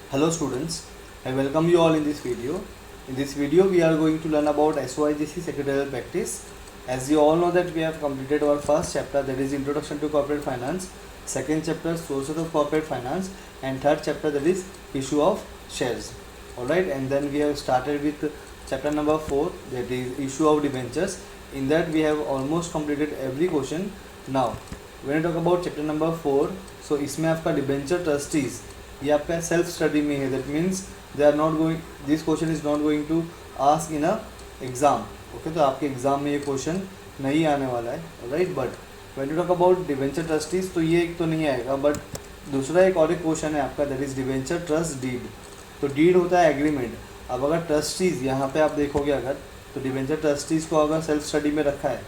Hello students, I welcome you all in this video. In this video we are going to learn about SOIGC secretarial practice. As you all know that we have completed our first chapter, that is Introduction to Corporate Finance, second chapter Sources of Corporate Finance, and third chapter, that is Issue of Shares. Alright, and then we have started with chapter number 4, that is Issue of Debentures. In that we have almost completed every question. Now when I talk about chapter number 4, so इसमें आपका debenture trustees ये आपका self study में है. That means they are not going, this question is not going to ask in a exam. Okay, तो आपके exam में ये क्वेश्चन नहीं आने वाला है. Right, but when you talk about debenture trustees तो ये एक तो नहीं आएगा, बट दूसरा एक और एक क्वेश्चन है आपका, that is debenture trust deed. तो डीड होता है एग्रीमेंट. अब अगर ट्रस्टीज यहाँ पे आप देखोगे अगर, तो डिबेंचर ट्रस्टीज को अगर सेल्फ स्टडी में रखा है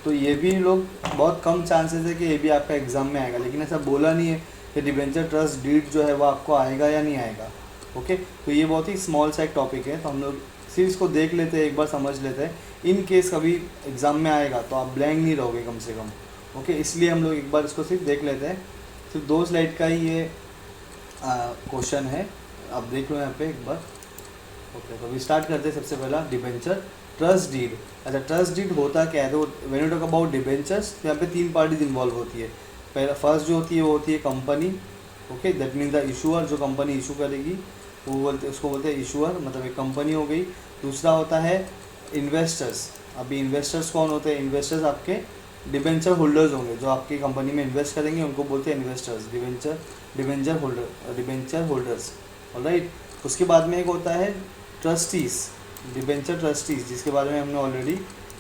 तो ये भी लोग बहुत कम चांसेस है कि ये भी आपका एग्ज़ाम में आएगा. लेकिन ऐसा बोला नहीं है कि डिबेंचर ट्रस्ट डीड जो है वो आपको आएगा या नहीं आएगा. ओके, तो ये बहुत ही स्मॉल सा एक टॉपिक है, तो हम लोग सिर्फ इसको देख लेते हैं, एक बार समझ लेते हैं. इन केस कभी एग्ज़ाम में आएगा तो आप ब्लैंक नहीं रहोगे कम से कम. ओके, इसलिए हम लोग एक बार इसको सिर्फ देख लेते हैं. सिर्फ 2 स्लाइड का ही ये क्वेश्चन है, आप देख लो यहाँ पे एक बार. ओके, तो अभी स्टार्ट करते हैं. सबसे पहला डिबेंचर ट्रस्ट डीड. अच्छा, ट्रस्ट डीड होता क्या है? तो when you talk about debentures तो यहाँ पे 3 पार्टीज इन्वॉल्व होती है. पहला फर्स्ट जो होती है वो होती है company. Okay, that means the issuer, जो कंपनी इशू करेगी वो बोलते, उसको बोलते हैं इशूअर, मतलब एक कंपनी हो गई. दूसरा होता है इन्वेस्टर्स. अभी इन्वेस्टर्स कौन होते हैं? इन्वेस्टर्स आपके डिबेंचर होल्डर्स होंगे, जो आपकी कंपनी में इन्वेस्ट करेंगे उनको बोलते हैं इन्वेस्टर्स, डिबेंचर होल्डर्स. ऑलराइट, उसके बाद में एक होता है ट्रस्टीज़, डिबेंचर ट्रस्टीज़, जिसके बारे में हमने ऑलरेडी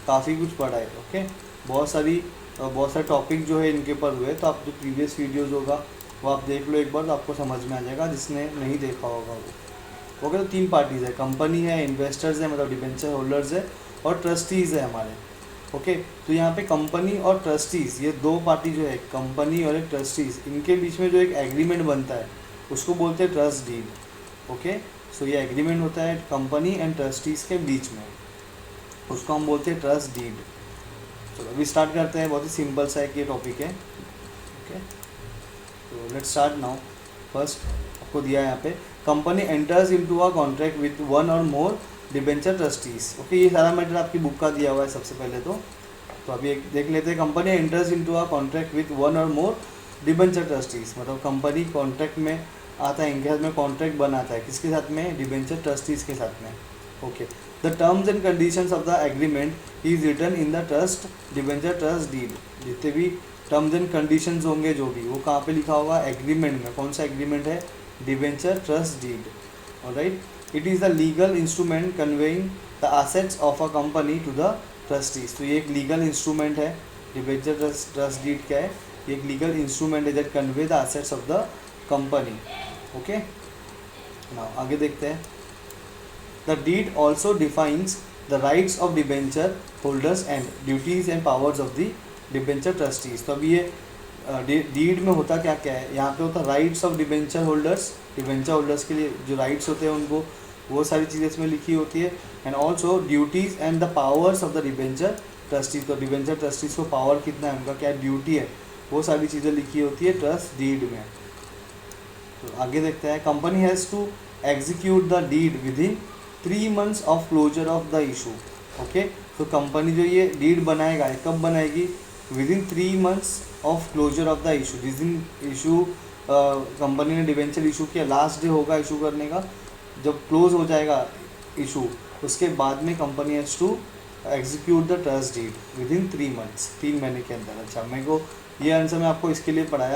काफ़ी कुछ पढ़ा है. ओके, बहुत सारे टॉपिक जो है इनके ऊपर हुए, तो आप जो प्रीवियस वीडियोज़ होगा वो आप देख लो एक बार, तो आपको समझ में आ जाएगा जिसने नहीं देखा होगा वो. ओके, तो 3 पार्टीज़ है, कंपनी है, इन्वेस्टर्स है मतलब डिबेंचर होल्डर्स है, और ट्रस्टीज़ है हमारे. ओके, तो यहाँ पे कंपनी और ट्रस्टीज़, ये 2 पार्टी जो है, कंपनी और एक ट्रस्टीज़, इनके बीच में जो एक एग्रीमेंट बनता है उसको बोलते हैं ट्रस्ट डीड. ओके, सो ये एग्रीमेंट होता है कंपनी एंड ट्रस्टीज़ के बीच में, उसको हम बोलते हैं ट्रस्ट डीड. चलो अभी स्टार्ट करते हैं. बहुत ही सिंपल सा एक ये टॉपिक है. ओके, तो लेट्स स्टार्ट नाउ. फर्स्ट आपको दिया है यहाँ पे, company enters into a contract with 1 और मोर डिबेंचर ट्रस्टीज़. ओके, ये सारा मैटर आपकी बुक का दिया हुआ है सबसे पहले तो अभी एक देख लेते हैं. Company enters into a contract with 1 और मोर डिबेंचर ट्रस्टीज़, मतलब कंपनी कॉन्ट्रैक्ट में आता है, इनके साथ में कॉन्ट्रैक्ट बनाता है. किसके साथ में? डिबेंचर ट्रस्टीज़ के साथ में. Okay, the terms and conditions of the agreement is written in the trust debenture trust deed. जितने भी टर्म्स एंड कंडीशंस होंगे जो भी, वो कहाँ पे लिखा होगा? एग्रीमेंट में. कौन सा एग्रीमेंट है? Debenture trust deed. Alright, it is the legal instrument conveying the assets of a company to the trustees. तो ये एक लीगल इंस्ट्रूमेंट है. डिबेंचर ट्रस्ट डीड क्या है? ये एक लीगल इंस्ट्रूमेंट है that convey the assets of the company. Okay, now आगे देखते हैं. The deed also defines the rights of debenture holders and duties and powers of the debenture trustees. तो अभी ये डीड में होता क्या क्या है? यहाँ पे होता rights of debenture holders. Debenture holders के लिए जो राइट्स होते हैं उनको, वो सारी चीज़ें इसमें लिखी होती है. And also duties and the powers of the debenture trustees. तो डिबेंचर ट्रस्टीज को पावर कितना है, उनका क्या ड्यूटी है, वो सारी चीज़ें लिखी होती है ट्रस्ट डीड में. तो आगे देखते हैं. Company has to execute the deed within 3 months of closure of the issue. Okay, तो कंपनी जो ये डीड बनाएगा, ये कब बनाएगी? Within 3 months of closure of the issue. जिस दिन इशू कंपनी ने डिबेंचर इशू किया, लास्ट डे होगा इशू करने का, जब क्लोज हो जाएगा इशू, उसके बाद में company has to execute the trust deed within 3 months, 3 महीने के अंदर. अच्छा, मेरे को ये आंसर मैं आपको इसके लिए पढ़ा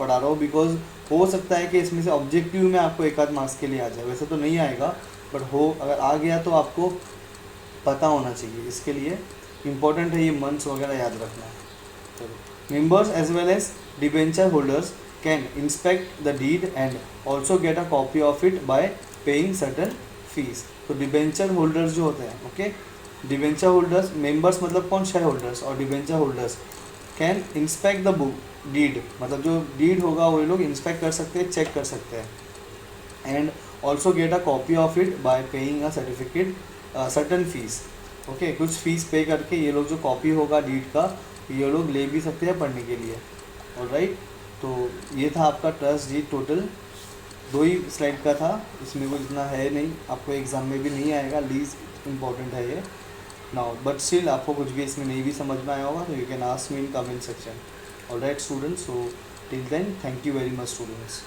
रहा हूँ बिकॉज हो सकता है कि इसमें से ऑब्जेक्टिव में आपको 1 आध मार्क्स के लिए आ जाए. वैसे तो नहीं आएगा, बट अगर आ गया तो आपको पता होना चाहिए. इसके लिए इम्पोर्टेंट है ये मंथ्स वगैरह याद रखना. चलो, members as well as debenture holders can inspect the deed and also get a copy of it by paying certain fees. तो डिबेंचर होल्डर्स जो होते हैं, ओके, डिबेंचर होल्डर्स, मेंबर्स मतलब कौन? Share holders. और debenture holders can inspect the book deed, मतलब जो deed होगा वो लोग इंस्पेक्ट कर सकते हैं, चेक कर सकते हैं. And also get a copy of it by paying a certificate certain fees. Okay, कुछ फीस पे करके ये लोग जो कॉपी होगा डीड का, ये लोग ले भी सकते हैं पढ़ने के लिए. ऑलराइट, तो ये था आपका ट्रस्ट डीड टोटल 2 ही स्लाइड का था, इसमें कुछ इतना है नहीं, आपको एग्ज़ाम में भी नहीं आएगा, लीस्ट इम्पॉर्टेंट है ये नाउ, बट स्टिल आपको कुछ भी इसमें नहीं भी समझ में आया होगा तो you can ask me in comment section. Alright students, so till then thank you very much students.